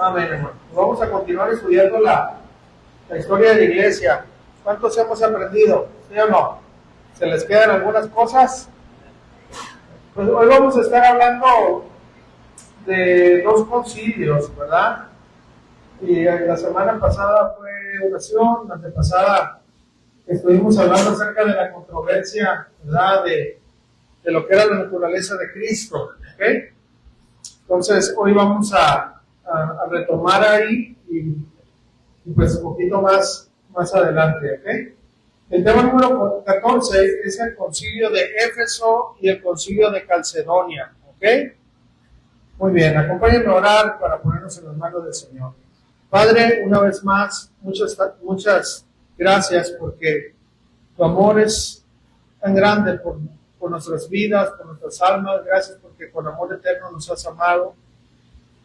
Amén, hermano. Vamos a continuar estudiando la historia de la iglesia. ¿Cuántos hemos aprendido? ¿Sí o no? ¿Se les quedan algunas cosas? Pues hoy vamos a estar hablando de dos concilios, ¿verdad? Y la semana pasada fue oración, la antepasada estuvimos hablando acerca de la controversia, ¿verdad? De lo que era la naturaleza de Cristo, ¿ok? Entonces hoy vamos a retomar ahí y pues un poquito más adelante, ¿ok? El tema número 14 es el concilio de Éfeso y el concilio de Calcedonia, ¿ok? Muy bien, acompáñenme a orar para ponernos en las manos del Señor. Padre, una vez más, muchas gracias porque tu amor es tan grande por nuestras vidas, por nuestras almas. Gracias porque con amor eterno nos has amado,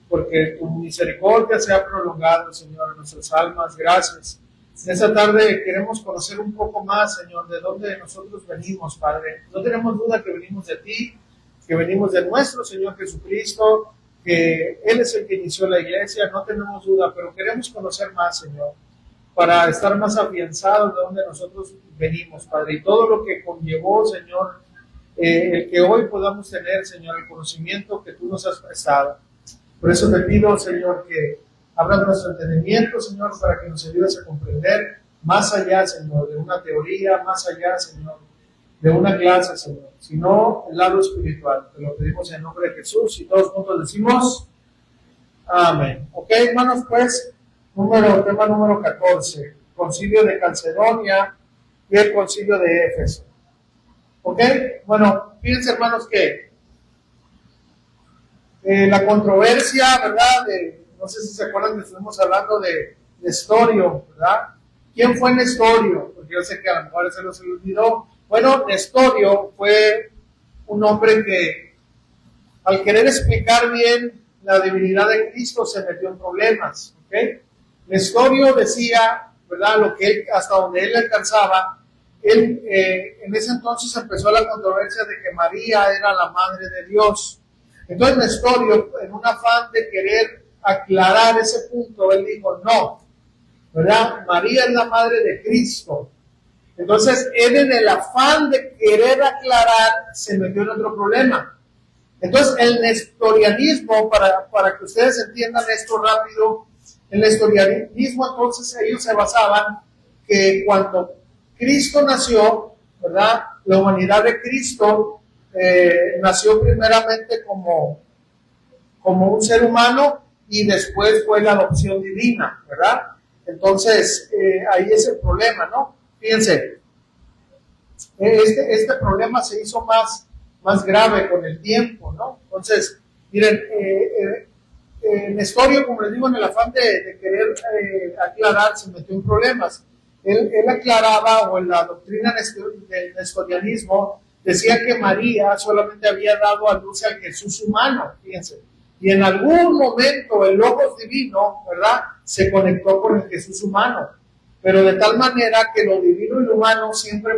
porque tu misericordia se ha prolongado, Señor, en nuestras almas. Gracias. En esta tarde queremos conocer un poco más, Señor, de dónde nosotros venimos, Padre. No tenemos duda que venimos de ti, que venimos de nuestro Señor Jesucristo, que Él es el que inició la iglesia, no tenemos duda, pero queremos conocer más, Señor, para estar más afianzados de dónde nosotros venimos, Padre, y todo lo que conllevó, Señor, el que hoy podamos tener, Señor, el conocimiento que tú nos has prestado. Por eso te pido, Señor, que abras nuestro entendimiento, Señor, para que nos ayudes a comprender más allá, Señor, de una teoría, más allá, Señor, de una clase, Señor, sino el lado espiritual. Te lo pedimos en nombre de Jesús y todos juntos decimos amén. Ok, hermanos, pues, tema número 14, concilio de Calcedonia y el concilio de Éfeso. Ok, bueno, fíjense, hermanos, que la controversia, ¿verdad? No sé si se acuerdan que estuvimos hablando de Nestorio, ¿verdad? ¿Quién fue Nestorio? Porque yo sé que a lo mejor se los olvidó. Bueno, Nestorio fue un hombre que, al querer explicar bien la divinidad de Cristo, se metió en problemas, ¿ok? Nestorio decía, ¿verdad? Lo que él, hasta donde él alcanzaba, él en ese entonces empezó la controversia de que María era la madre de Dios. Entonces Nestorio, en un afán de querer aclarar ese punto, él dijo, no, ¿verdad? María es la madre de Cristo. Entonces él, en el afán de querer aclarar, se metió en otro problema. Entonces el nestorianismo, para que ustedes entiendan esto rápido, el nestorianismo, entonces ellos se basaban que cuando Cristo nació, ¿verdad? La humanidad de Cristo nació primeramente como un ser humano y después fue la adopción divina, ¿verdad? Entonces, ahí es el problema, ¿no? Fíjense, este problema se hizo más grave con el tiempo, ¿no? Entonces, miren, Nestorio, como les digo, en el afán de querer aclarar, se metió en problemas. Él aclaraba, o en la doctrina del nestorianismo, decía que María solamente había dado a luz al Jesús humano, fíjense. Y en algún momento el Logos divino, ¿verdad?, se conectó con el Jesús humano. Pero de tal manera que lo divino y lo humano siempre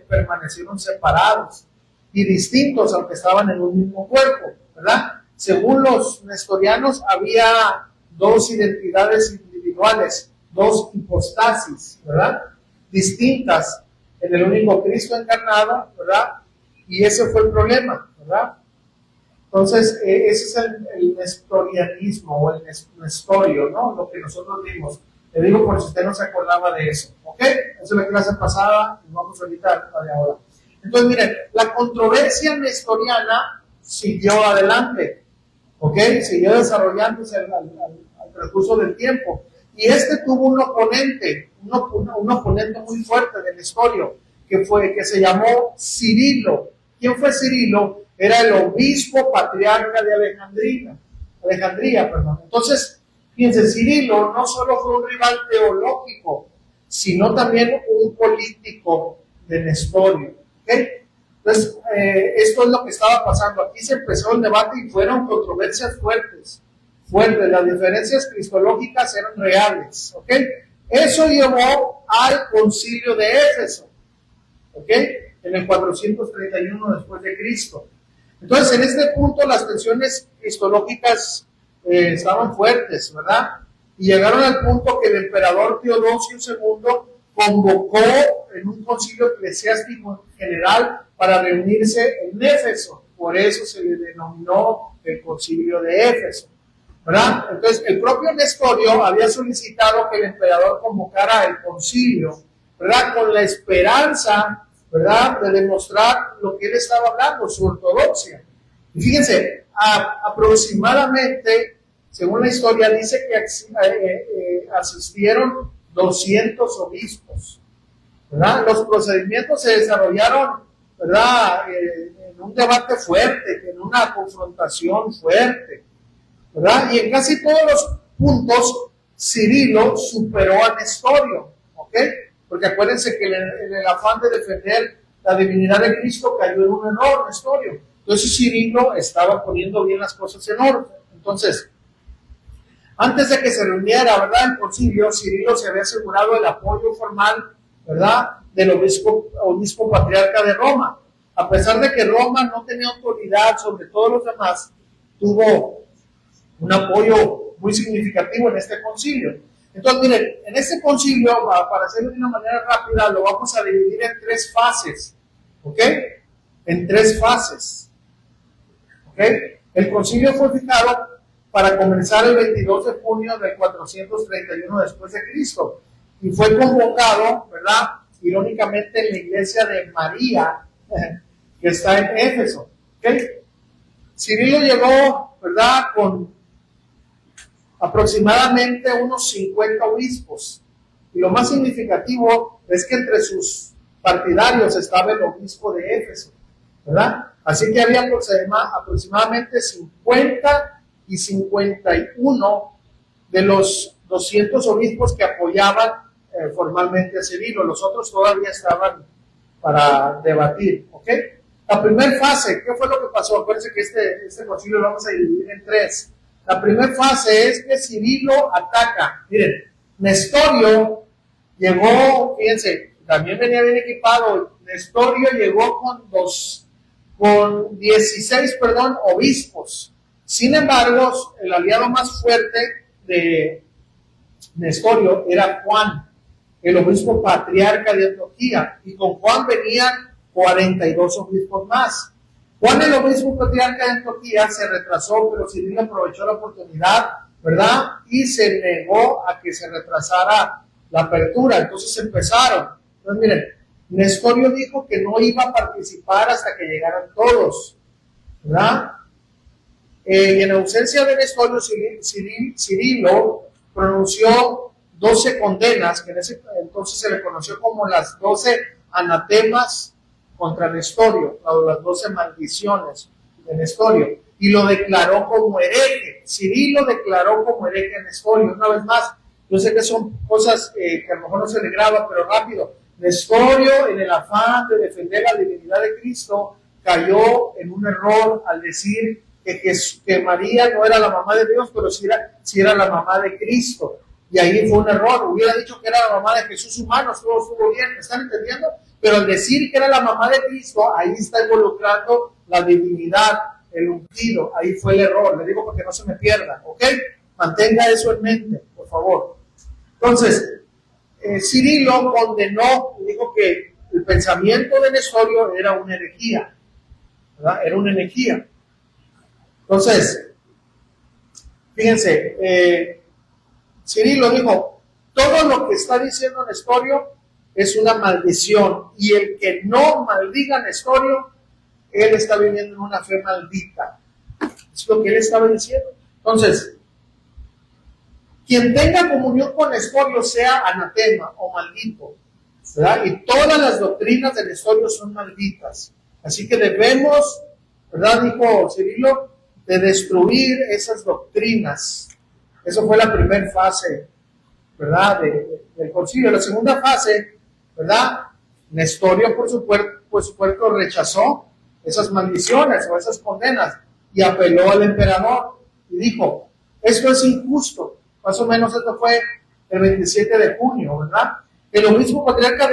permanecieron separados y distintos, aunque estaban en un mismo cuerpo, ¿verdad? Según los nestorianos, había dos identidades individuales, dos hipostasis, ¿verdad?, distintas en el único Cristo encarnado, ¿verdad? Y ese fue el problema, ¿verdad? Entonces, ese es el nestorianismo o el nestorio, ¿no? Lo que nosotros vimos. Le digo por si usted no se acordaba de eso, ¿ok? Esa es la clase pasada y vamos ahorita a de ahora. Entonces, miren, la controversia nestoriana siguió adelante, ¿ok? Siguió desarrollándose al transcurso del tiempo. Y tuvo un oponente muy fuerte de Nestorio, que se llamó Cirilo. ¿Quién fue Cirilo? Era el obispo patriarca de Alejandría. Entonces, fíjense, Cirilo no solo fue un rival teológico, sino también un político de Nestorio. ¿Okay? Entonces, esto es lo que estaba pasando. Aquí se empezó el debate y fueron controversias fuertes. Las diferencias cristológicas eran reales. ¿Okay? Eso llevó al concilio de Éfeso. ¿Okay? En el 431 después de Cristo. Entonces, en este punto, las tensiones cristológicas estaban fuertes, ¿verdad? Y llegaron al punto que el emperador Teodosio II convocó en un concilio eclesiástico general para reunirse en Éfeso. Por eso se le denominó el concilio de Éfeso, ¿verdad? Entonces, el propio Nestorio había solicitado que el emperador convocara el concilio, ¿verdad? Con la esperanza, ¿verdad?, de demostrar lo que él estaba hablando, su ortodoxia. Y fíjense, aproximadamente, según la historia, dice que asistieron 200 obispos, ¿verdad? Los procedimientos se desarrollaron, ¿verdad?, en un debate fuerte, en una confrontación fuerte, ¿verdad? Y en casi todos los puntos, Cirilo superó a Nestorio, ¿ok? Porque acuérdense que en el afán de defender la divinidad de Cristo cayó en un error Nestorio. Entonces Cirilo estaba poniendo bien las cosas en orden. Entonces, antes de que se reuniera, ¿verdad?, el concilio, Cirilo se había asegurado el apoyo formal, ¿verdad?, del obispo patriarca de Roma. A pesar de que Roma no tenía autoridad sobre todos los demás, tuvo un apoyo muy significativo en este concilio. Entonces, miren, en este concilio, para hacerlo de una manera rápida, lo vamos a dividir en 3 fases, ¿ok? En 3 fases, ¿ok? El concilio fue fijado para comenzar el 22 de junio del 431 después de Cristo y fue convocado, ¿verdad?, irónicamente en la iglesia de María, que está en Éfeso, ¿ok? Cirilo llegó, ¿verdad?, con aproximadamente unos 50 obispos. Y lo más significativo es que entre sus partidarios estaba el obispo de Éfeso, ¿verdad? Así que había aproximadamente 50 y 51 de los 200 obispos que apoyaban formalmente a Cirilo. Los otros todavía estaban para debatir, ¿ok? La primera fase, ¿qué fue lo que pasó? Acuérdense que este concilio lo vamos a dividir en 3. La primera fase es que Cirilo ataca. Miren, Nestorio llegó, fíjense, también venía bien equipado. Nestorio llegó con 16 obispos. Sin embargo, el aliado más fuerte de Nestorio era Juan, el obispo patriarca de Antioquía, y con Juan venían 42 obispos más. Juan, el obispo patriarca de Antioquía, se retrasó, pero Cirilo aprovechó la oportunidad, ¿verdad?, y se negó a que se retrasara la apertura. Entonces empezaron. Entonces, miren, Nestorio dijo que no iba a participar hasta que llegaran todos, ¿verdad? Y en ausencia de Nestorio, Cirilo pronunció 12 condenas, que en ese entonces se le conoció como las 12 anatemas contra Nestorio, o las 12 maldiciones de Nestorio, y lo declaró como hereje. Cirilo declaró como hereje a Nestorio. Una vez más, yo sé que son cosas que a lo mejor no se le graba, pero rápido. Nestorio, en el afán de defender la divinidad de Cristo, cayó en un error al decir que María no era la mamá de Dios, pero sí era la mamá de Cristo. Y ahí fue un error. Hubiera dicho que era la mamá de Jesús humano, todo estuvo bien, ¿me están entendiendo? Pero al decir que era la mamá de Cristo, ahí está involucrando la divinidad, el ungido. Ahí fue el error. Le digo porque no se me pierda, ¿ok? Mantenga eso en mente, por favor. Entonces, Cirilo condenó, dijo que el pensamiento de Nestorio era una herejía, ¿verdad? Era una herejía. Entonces, fíjense, Cirilo dijo, todo lo que está diciendo Nestorio es una maldición, y el que no maldiga a Nestorio, él está viviendo en una fe maldita. Es lo que él estaba diciendo. Entonces, quien tenga comunión con Nestorio sea anatema o maldito, ¿verdad? Y todas las doctrinas de Nestorio son malditas. Así que debemos, ¿verdad?, dijo Cirilo, de destruir esas doctrinas. Eso fue la primera fase, ¿verdad?, del concilio. La segunda fase, ¿verdad?, Nestorio por supuesto rechazó esas maldiciones o esas condenas y apeló al emperador y dijo, esto es injusto. Más o menos esto fue el 27 de junio, ¿verdad? El obispo patriarca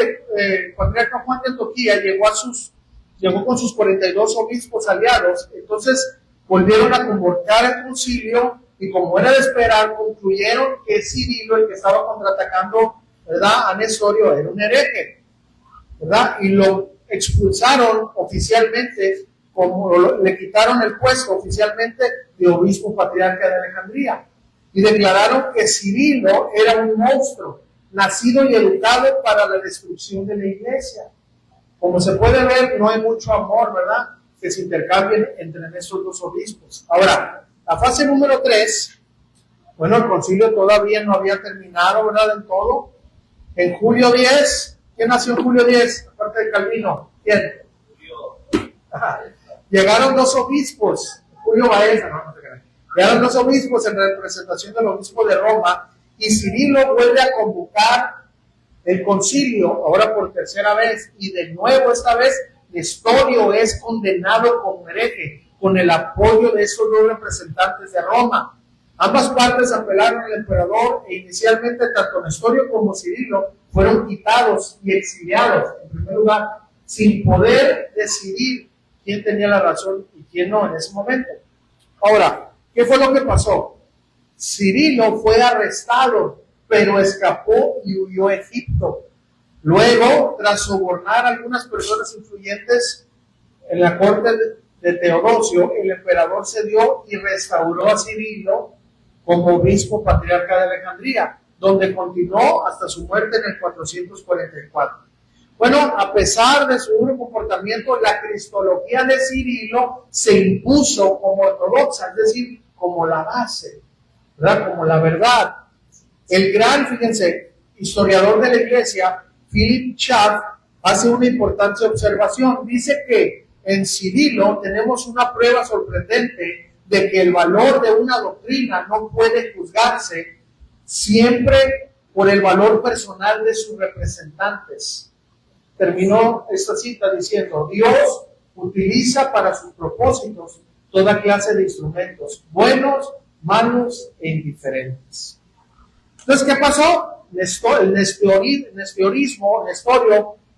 Juan de Antioquía llegó con sus 42 obispos aliados. Entonces volvieron a convocar el concilio y como era de esperar, concluyeron que Cirilo, el que estaba contraatacando, ¿verdad?, a Nestorio, era un hereje, ¿verdad? Y lo expulsaron oficialmente, le quitaron el puesto oficialmente de obispo patriarca de Alejandría, y declararon que Cirilo era un monstruo, nacido y educado para la destrucción de la iglesia. Como se puede ver, no hay mucho amor, ¿verdad?, que se intercambien entre estos dos obispos. Ahora, la fase número 3, bueno, el concilio todavía no había terminado, ¿verdad?, en todo. En julio 10, ¿quién nació en julio 10? Aparte de Calvino, ¿quién? Llegaron dos obispos, Julio Baeza, no se crean. Llegaron dos obispos en representación del obispo de Roma, y Cirilo vuelve a convocar el concilio, ahora por tercera vez, y de nuevo esta vez Nestorio es condenado como hereje, con el apoyo de esos dos representantes de Roma. Ambas partes apelaron al emperador, e inicialmente tanto Nestorio como Cirilo fueron quitados y exiliados, en primer lugar, sin poder decidir quién tenía la razón y quién no en ese momento. Ahora, ¿qué fue lo que pasó? Cirilo fue arrestado, pero escapó y huyó a Egipto. Luego, tras sobornar a algunas personas influyentes en la corte de Teodosio, el emperador cedió y restauró a Cirilo como obispo patriarca de Alejandría, donde continuó hasta su muerte en el 444. Bueno, a pesar de su duro comportamiento, la cristología de Cirilo se impuso como ortodoxa, es decir, como la base, ¿verdad?, como la verdad. El gran, fíjense, historiador de la iglesia, Philip Schaff, hace una importante observación. Dice que en Cirilo tenemos una prueba sorprendente de que el valor de una doctrina no puede juzgarse siempre por el valor personal de sus representantes. Terminó esta cita diciendo: Dios utiliza para sus propósitos toda clase de instrumentos, buenos, malos e indiferentes. Entonces, ¿qué pasó? El Nestorio,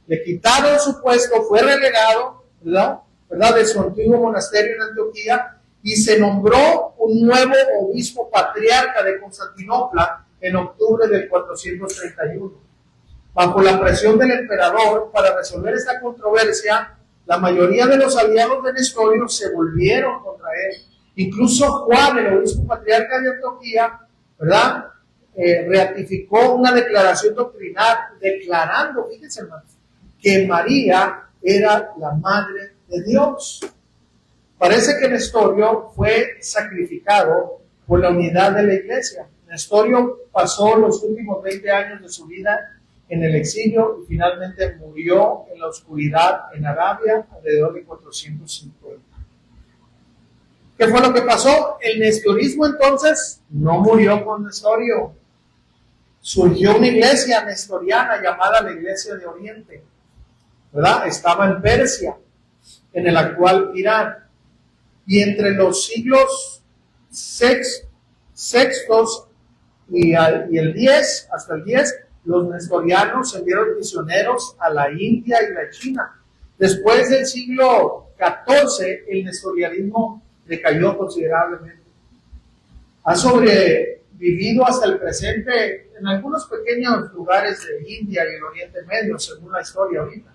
le quitaron su puesto, fue relegado, ¿verdad?, de su antiguo monasterio en Antioquía, y se nombró un nuevo obispo patriarca de Constantinopla en octubre del 431. Bajo la presión del emperador para resolver esta controversia, la mayoría de los aliados de Nestorio se volvieron contra él. Incluso Juan, el obispo patriarca de Antioquía, ¿verdad?, ratificó una declaración doctrinal declarando, fíjense hermanos, que María era la madre de Dios. Parece que Nestorio fue sacrificado por la unidad de la iglesia. Nestorio pasó los últimos 20 años de su vida en el exilio y finalmente murió en la oscuridad en Arabia alrededor de 450. ¿Qué fue lo que pasó? El nestorismo entonces no murió con Nestorio. Surgió una iglesia nestoriana llamada la Iglesia de Oriente, ¿verdad? Estaba en Persia, en el actual Irán. Y entre los siglos sextos y el 10, hasta el 10, los nestorianos enviaron misioneros a la India y la China. Después del siglo XIV, el nestorianismo decayó considerablemente. Ha sobrevivido hasta el presente en algunos pequeños lugares de India y el Oriente Medio, según la historia ahorita.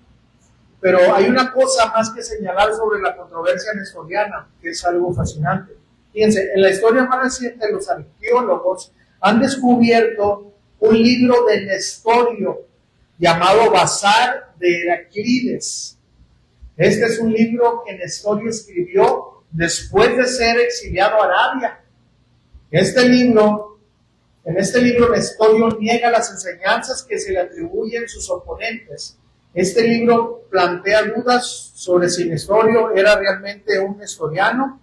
Pero hay una cosa más que señalar sobre la controversia nestoriana, que es algo fascinante. Fíjense, en la historia más reciente, los arqueólogos han descubierto un libro de Nestorio llamado Bazar de Heraclides. Este es un libro que Nestorio escribió después de ser exiliado a Arabia. En este libro Nestorio niega las enseñanzas que se le atribuyen sus oponentes. Este libro plantea dudas sobre si Nestorio era realmente un nestoriano,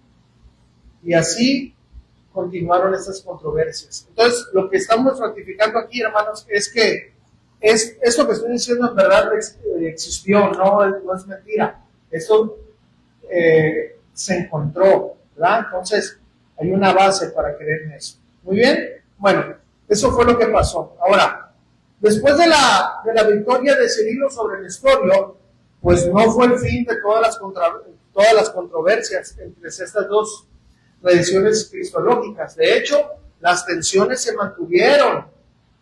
y así continuaron estas controversias. Entonces, lo que estamos ratificando aquí, hermanos, es que esto que estoy diciendo en verdad existió, no es mentira. Esto se encontró, ¿verdad? Entonces, hay una base para creer en eso. Muy bien, bueno, eso fue lo que pasó. Ahora, después de la victoria de Cirilo sobre Nestorio, pues no fue el fin de todas las controversias entre estas dos tradiciones cristológicas. De hecho, las tensiones se mantuvieron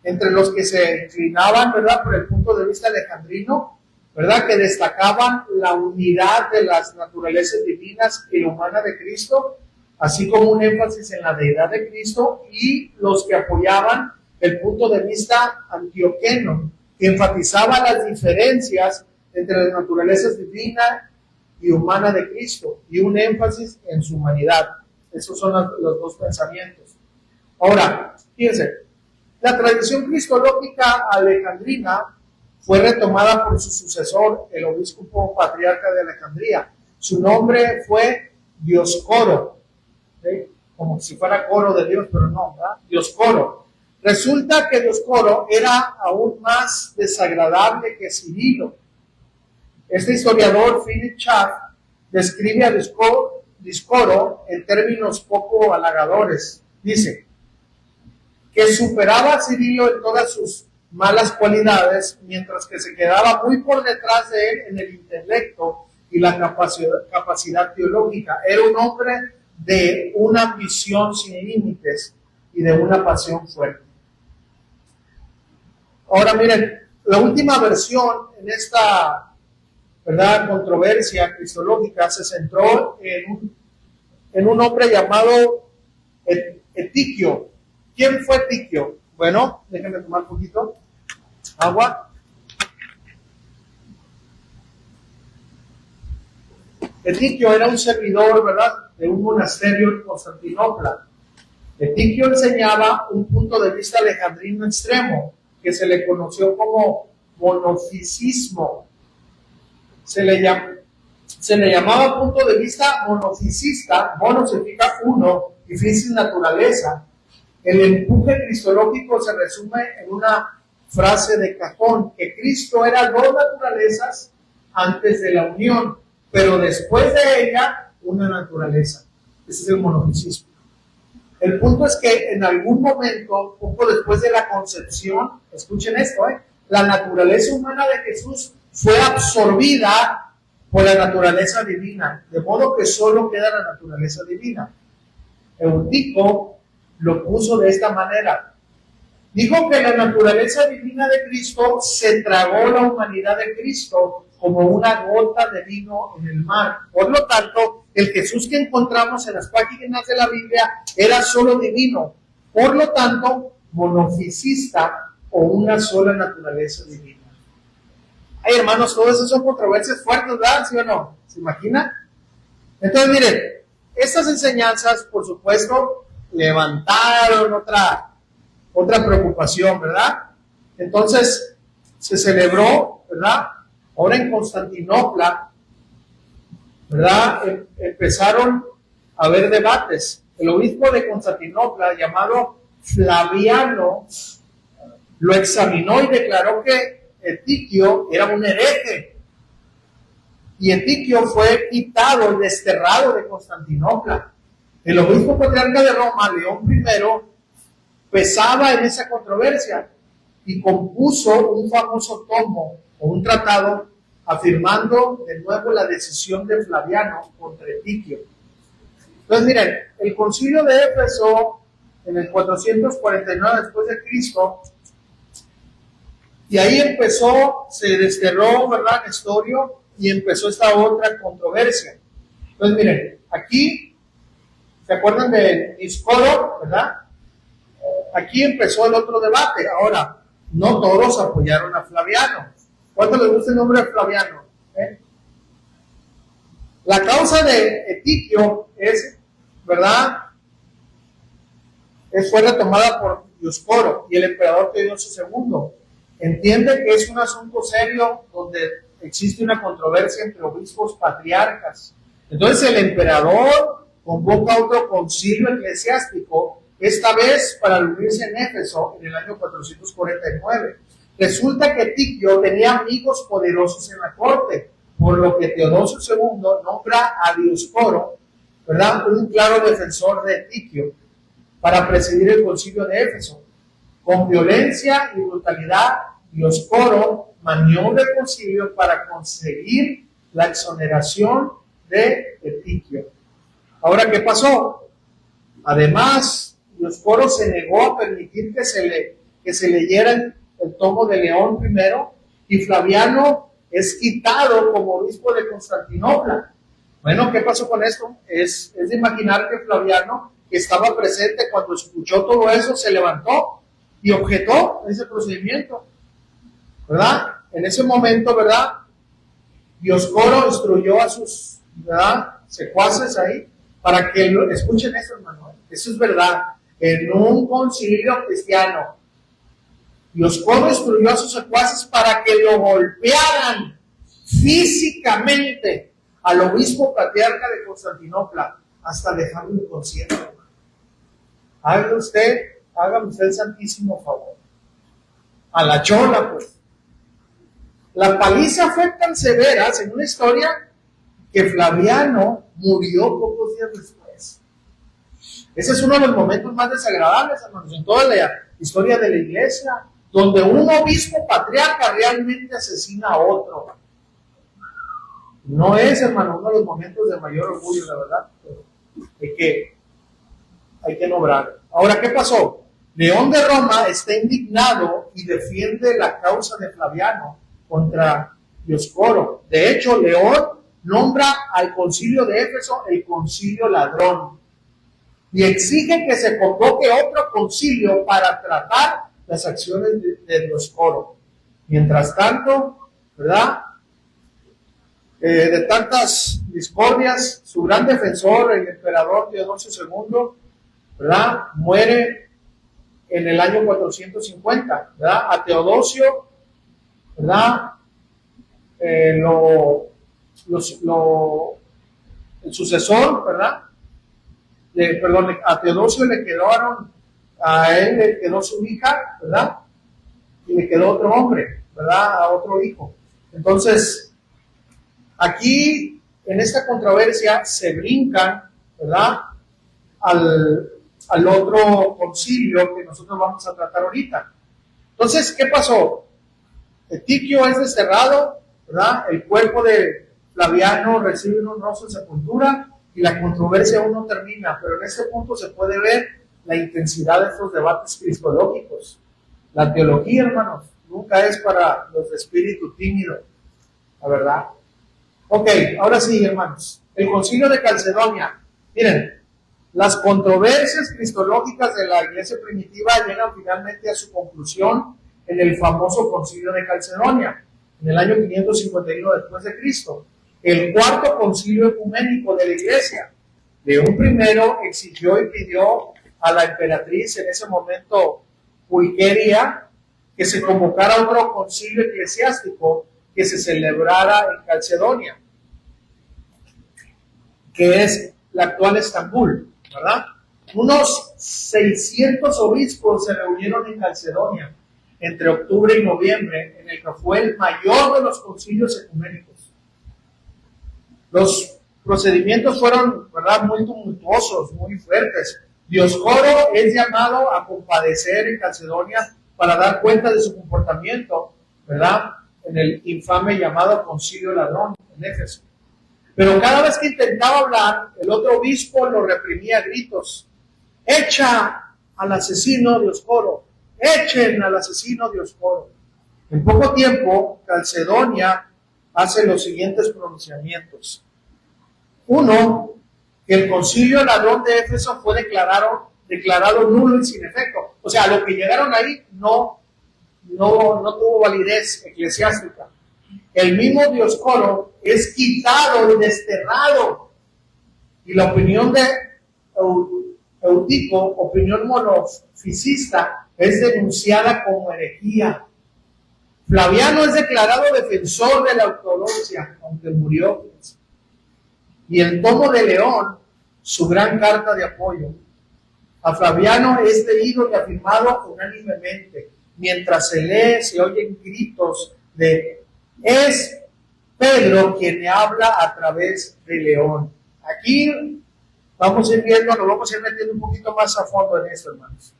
entre los que se inclinaban, ¿verdad?, por el punto de vista alejandrino, ¿verdad?, que destacaban la unidad de las naturalezas divinas y humana de Cristo, así como un énfasis en la deidad de Cristo, y los que apoyaban el punto de vista antioqueno, que enfatizaba las diferencias entre las naturalezas divina y humana de Cristo, y un énfasis en su humanidad. Esos son los dos pensamientos. Ahora, fíjense, la tradición cristológica alejandrina fue retomada por su sucesor, el obispo patriarca de Alejandría. Su nombre fue Dioscoro, ¿sí?, como si fuera coro de Dios, pero no, ¿verdad? Dioscoro. Resulta que Dioscoro era aún más desagradable que Cirilo. Este historiador, Philip Schaff, describe a Dioscoro en términos poco halagadores. Dice que superaba a Cirilo en todas sus malas cualidades, mientras que se quedaba muy por detrás de él en el intelecto y la capacidad teológica. Era un hombre de una ambición sin límites y de una pasión fuerte. Ahora miren, la última versión en esta, ¿verdad?, controversia cristológica se centró en un hombre llamado Etiquio. ¿Quién fue Etiquio? Bueno, déjenme tomar un poquito agua. Etiquio era un servidor, ¿verdad?, de un monasterio en Constantinopla. Etiquio enseñaba un punto de vista alejandrino extremo, que se le conoció como monofisismo. Se le llamaba punto de vista monofisista. Mono significa uno y fisis naturaleza. El empuje cristológico se resume en una frase de cajón, que Cristo era dos naturalezas antes de la unión, pero después de ella una naturaleza. Ese es el monofisismo. El punto es que en algún momento, poco después de la concepción, escuchen esto, la naturaleza humana de Jesús fue absorbida por la naturaleza divina, de modo que solo queda la naturaleza divina. Eutico lo puso de esta manera. Dijo que la naturaleza divina de Cristo se tragó la humanidad de Cristo como una gota de vino en el mar. Por lo tanto, el Jesús que encontramos en las páginas de la Biblia era solo divino. Por lo tanto, monofisista o una sola naturaleza divina. Ay, hermanos, todas esas son controversias fuertes, ¿verdad? ¿Sí o no? ¿Se imaginan? Entonces, miren, estas enseñanzas, por supuesto, levantaron otra preocupación, ¿verdad? Entonces, se celebró, ¿verdad? Ahora en Constantinopla, ¿verdad?, empezaron a haber debates. El obispo de Constantinopla, llamado Flaviano, lo examinó y declaró que Etiquio era un hereje. Y Etiquio fue quitado y desterrado de Constantinopla. El obispo patriarca de Roma, León I, pesaba en esa controversia y compuso un famoso tomo o un tratado afirmando de nuevo la decisión de Flaviano contra Etiquio. Entonces, miren, el concilio de Éfeso en el 449 después de Cristo, y ahí empezó, se desterró, ¿verdad?, Nestorio, y empezó esta otra controversia. Entonces, miren, aquí, ¿se acuerdan de Dioscoro, verdad? Aquí empezó el otro debate. Ahora, no todos apoyaron a Flaviano. ¿Cuánto les gusta el nombre de Flaviano? La causa de Etiquio es, ¿verdad?, fue retomada por Dioscoro y el emperador Teodosio II. Entiende que es un asunto serio donde existe una controversia entre obispos patriarcas. Entonces el emperador convoca otro concilio eclesiástico, esta vez para reunirse en Éfeso en el año 449. Resulta que Etiquio tenía amigos poderosos en la corte, por lo que Teodosio II nombra a Dioscoro, ¿verdad?, un claro defensor de Etiquio, para presidir el concilio de Éfeso. Con violencia y brutalidad, Dioscoro maniobra el concilio para conseguir la exoneración de Etiquio. Ahora, ¿qué pasó? Además, Dioscoro se negó a permitir que se leyera el tomo de León primero, y Flaviano es quitado como obispo de Constantinopla. Bueno, ¿qué pasó con esto? Es de imaginar que Flaviano, que estaba presente cuando escuchó todo eso, se levantó y objetó ese procedimiento, ¿verdad? En ese momento, ¿verdad? Dioscoro instruyó a sus, ¿verdad?, secuaces ahí para que escuchen esto, hermano. Eso es verdad. En un concilio cristiano, Dioscoro instruyó a sus secuaces para que lo golpearan físicamente al obispo patriarca de Constantinopla hasta dejarlo inconsciente. Hágame usted el santísimo favor. A la chola, pues. La paliza fue tan severa, según una historia, que Flaviano murió pocos días después. Ese es uno de los momentos más desagradables, hermanos, en toda la historia de la iglesia, donde un obispo patriarca realmente asesina a otro. No es, hermano, uno de los momentos de mayor orgullo, la verdad, pero hay que nombrar. Ahora, ¿qué pasó? León de Roma está indignado y defiende la causa de Flaviano contra Dioscoro. De hecho, León nombra al concilio de Éfeso el concilio ladrón y exige que se convoque otro concilio para tratar las acciones de Dioscoro. Mientras tanto, ¿verdad?, de tantas discordias, su gran defensor, el emperador Teodosio II, ¿verdad?, muere en el año 450, ¿verdad? A Teodosio, ¿verdad?, el sucesor, ¿verdad? A Teodosio a él le quedó su hija, ¿verdad? Y le quedó otro hombre, ¿verdad? A otro hijo. Entonces, aquí, en esta controversia, se brincan, ¿verdad?, al otro concilio que nosotros vamos a tratar ahorita. Entonces, ¿qué pasó? Etiquio es desterrado, ¿verdad? El cuerpo de Flaviano recibe una honrosa sepultura y la controversia aún no termina, pero en este punto se puede ver la intensidad de estos debates cristológicos. La teología, hermanos, nunca es para los de espíritu tímido, la verdad. Ok, ahora sí, hermanos. El concilio de Calcedonia. Miren, las controversias cristológicas de la iglesia primitiva llegan finalmente a su conclusión en el famoso concilio de Calcedonia, en el año 551 después de Cristo, el cuarto concilio ecuménico de la iglesia. León I exigió y pidió a la emperatriz en ese momento, Pulqueria, que se convocara otro concilio eclesiástico que se celebrara en Calcedonia, que es la actual Estambul, ¿verdad? Unos 600 obispos se reunieron en Calcedonia entre octubre y noviembre, en el que fue el mayor de los concilios ecuménicos. Los procedimientos fueron, ¿verdad?, muy tumultuosos, muy fuertes. Dioscoro es llamado a compadecer en Calcedonia para dar cuenta de su comportamiento, ¿verdad?, en el infame llamado concilio ladrón en Éfeso. Pero cada vez que intentaba hablar, el otro obispo lo reprimía a gritos. ¡Echa al asesino Dioscoro! ¡Echen al asesino Dioscoro! En poco tiempo, Calcedonia hace los siguientes pronunciamientos. Uno, que el concilio ladrón de Éfeso fue declarado nulo y sin efecto. O sea, lo que llegaron ahí no tuvo validez eclesiástica. El mismo Dioscoro es quitado y desterrado. Y la opinión de Eutico, opinión monofisista, es denunciada como herejía. Flaviano es declarado defensor de la ortodoxia, aunque murió. Y el tomo de León, su gran carta de apoyo. A Flaviano es leído y afirmado unánimemente. Mientras se lee, se oyen gritos de es Pedro quien le habla a través de León. Aquí vamos a ir viendo, nos vamos a ir metiendo un poquito más a fondo en esto, hermanos.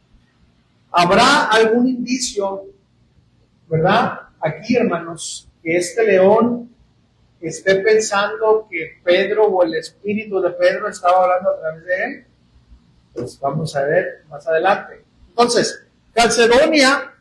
¿Habrá algún indicio, verdad, aquí, hermanos, que este León esté pensando que Pedro o el espíritu de Pedro estaba hablando a través de él? Pues vamos a ver más adelante. Entonces, Calcedonia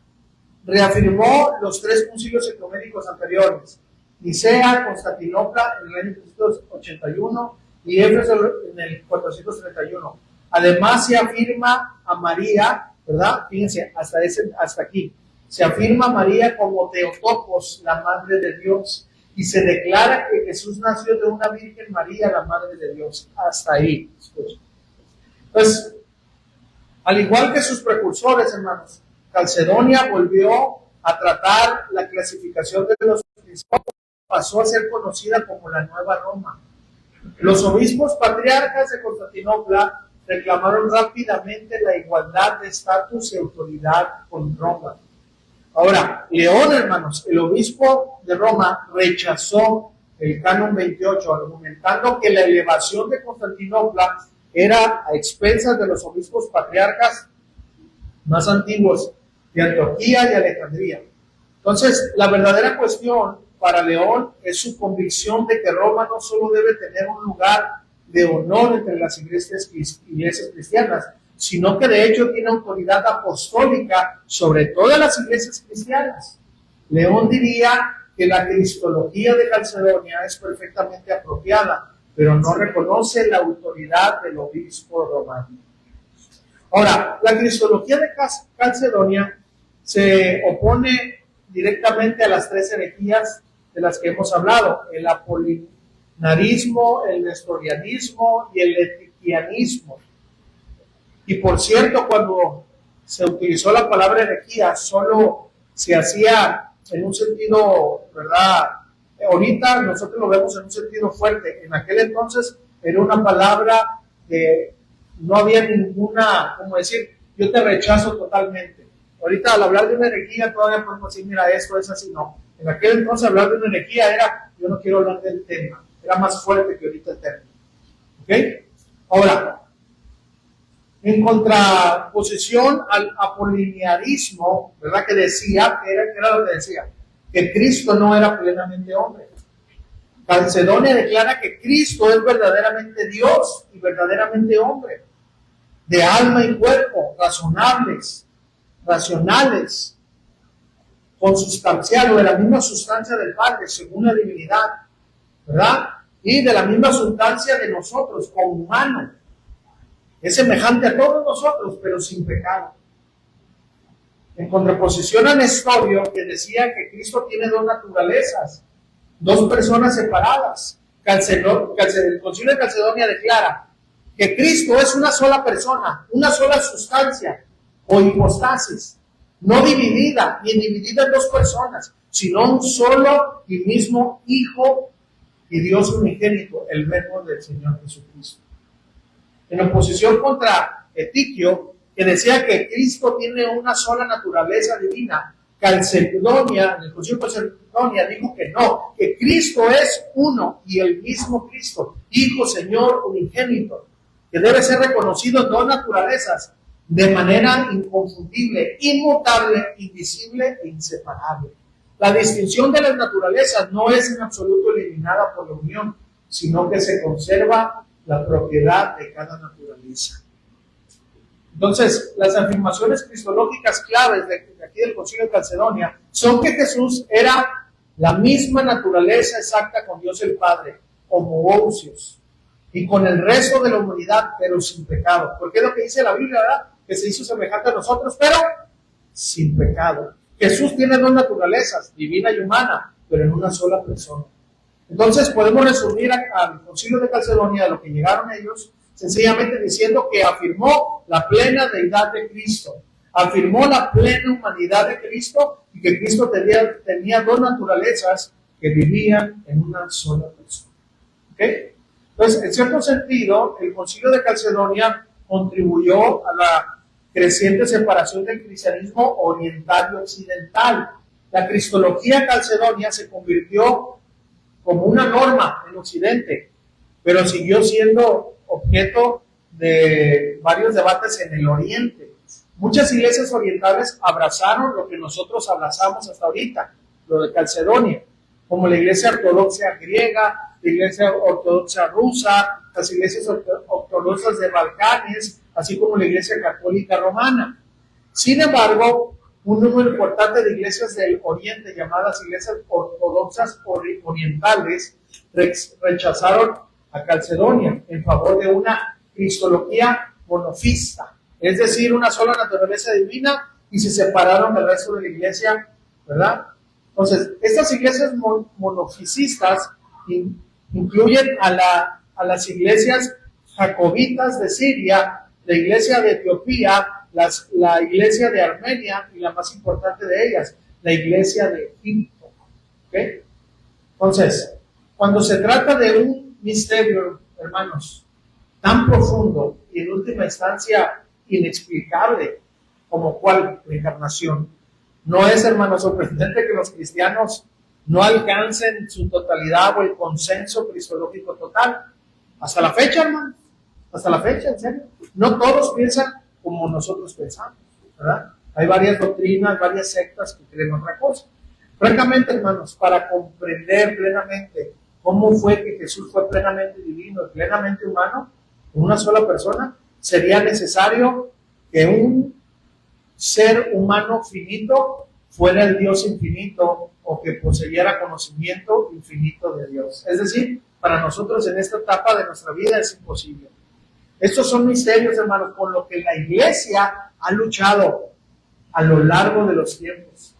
reafirmó los tres concilios ecuménicos anteriores: Nicea, Constantinopla en el año 381 y Éfeso en el 431. Además se afirma a María, ¿verdad? Fíjense, hasta aquí. Se afirma a María como Teotocos, la Madre de Dios, y se declara que Jesús nació de una Virgen María, la Madre de Dios. Hasta ahí. Pues, al igual que sus precursores, hermanos, Calcedonia volvió a tratar la clasificación de los obispos, pasó a ser conocida como la Nueva Roma. Los obispos patriarcas de Constantinopla reclamaron rápidamente la igualdad de estatus y autoridad con Roma. Ahora, León, hermanos, el obispo de Roma, rechazó el canon 28, argumentando que la elevación de Constantinopla era a expensas de los obispos patriarcas más antiguos de Antioquía y Alejandría. Entonces, la verdadera cuestión para León es su convicción de que Roma no solo debe tener un lugar de honor entre las iglesias cristianas, sino que de hecho tiene autoridad apostólica sobre todas las iglesias cristianas. León diría que la cristología de Calcedonia es perfectamente apropiada, pero no reconoce la autoridad del obispo romano. Ahora, la cristología de Calcedonia se opone directamente a las tres herejías de las que hemos hablado: el apolinarismo, el nestorianismo y el etiquianismo. Y por cierto, cuando se utilizó la palabra herejía, solo se hacía en un sentido, ¿verdad? Ahorita nosotros lo vemos en un sentido fuerte. En aquel entonces era una palabra que no había ninguna, como decir, yo te rechazo totalmente. Ahorita al hablar de una herejía todavía podemos decir, mira, esto es así. No. En aquel entonces hablar de una herejía era, yo no quiero hablar del tema. Era más fuerte que ahorita el término. ¿Ok? Ahora, en contraposición al apolinarismo, ¿verdad? Que decía, que era lo que decía, que Cristo no era plenamente hombre. Calcedonia declara que Cristo es verdaderamente Dios y verdaderamente hombre, de alma y cuerpo, racionales, consustancial o de la misma sustancia del Padre, según la divinidad, ¿verdad? Y de la misma sustancia de nosotros, como humano. Es semejante a todos nosotros, pero sin pecado. En contraposición a Nestorio, que decía que Cristo tiene dos naturalezas, dos personas separadas. El Concilio de Calcedonia declara que Cristo es una sola persona, una sola sustancia o hipostasis, no dividida ni dividida en dos personas, sino un solo y mismo Hijo y Dios unigénito, el Verbo del Señor Jesucristo. En oposición contra Etiquio, que decía que Cristo tiene una sola naturaleza divina, Calcedonia, en el Concilio de Calcedonia, dijo que no, que Cristo es uno y el mismo Cristo, Hijo, Señor, unigénito, que debe ser reconocido en dos naturalezas de manera inconfundible, inmutable, invisible e inseparable. La distinción de las naturalezas no es en absoluto eliminada por la unión, sino que se conserva la propiedad de cada naturaleza. Entonces, las afirmaciones cristológicas claves de aquí del Concilio de Calcedonia son que Jesús era la misma naturaleza exacta con Dios el Padre, homoousios, y con el resto de la humanidad, pero sin pecado. Porque es lo que dice la Biblia, ¿verdad? Que se hizo semejante a nosotros, pero sin pecado. Jesús tiene dos naturalezas, divina y humana, pero en una sola persona. Entonces podemos resumir al Concilio de Calcedonia de lo que llegaron ellos, sencillamente diciendo que afirmó la plena deidad de Cristo, afirmó la plena humanidad de Cristo y que Cristo tenía dos naturalezas que vivían en una sola persona. ¿Okay? Entonces, en cierto sentido, el Concilio de Calcedonia contribuyó a la creciente separación del cristianismo oriental y occidental. La cristología calcedonia se convirtió como una norma en Occidente, pero siguió siendo objeto de varios debates en el Oriente. Muchas iglesias orientales abrazaron lo que nosotros abrazamos hasta ahorita, lo de Calcedonia, como la iglesia ortodoxa griega, la iglesia ortodoxa rusa, las iglesias ortodoxas de Balcanes, así como la Iglesia Católica Romana. Sin embargo, un número importante de iglesias del Oriente, llamadas iglesias ortodoxas orientales, rechazaron a Calcedonia en favor de una cristología monofista, es decir, una sola naturaleza divina, y se separaron del resto de la iglesia, ¿verdad? Entonces, estas iglesias monofisistas incluyen a las iglesias jacobitas de Siria, la iglesia de Etiopía, la iglesia de Armenia y la más importante de ellas, la iglesia de Egipto. ¿Okay? Entonces, cuando se trata de un misterio, hermanos, tan profundo y en última instancia inexplicable como cuál, la encarnación, no es, hermanos, sorprendente que los cristianos no alcancen su totalidad o el consenso cristológico total. Hasta la fecha, hermanos, hasta la fecha, en serio. No todos piensan como nosotros pensamos, ¿verdad? Hay varias doctrinas, varias sectas que creen otra cosa. Francamente, hermanos, para comprender plenamente cómo fue que Jesús fue plenamente divino y plenamente humano, una sola persona, sería necesario que un ser humano finito fuera el Dios infinito o que poseyera conocimiento infinito de Dios. Es decir, para nosotros en esta etapa de nuestra vida es imposible. Estos son misterios, hermanos, con lo que la iglesia ha luchado a lo largo de los tiempos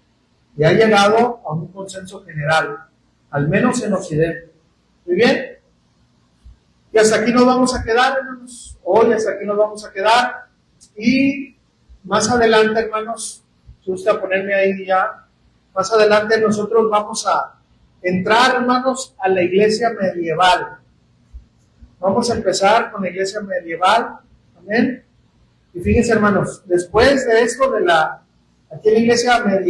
y ha llegado a un consenso general, al menos en Occidente. Muy bien. Y hasta aquí nos vamos a quedar, hermanos. Hoy hasta aquí nos vamos a quedar. Y más adelante, hermanos, si gusta ponerme ahí ya, más adelante nosotros vamos a entrar, hermanos, a la iglesia medieval. Vamos a empezar con la iglesia medieval. Amén. Y fíjense, hermanos, después de esto aquí en la iglesia medieval,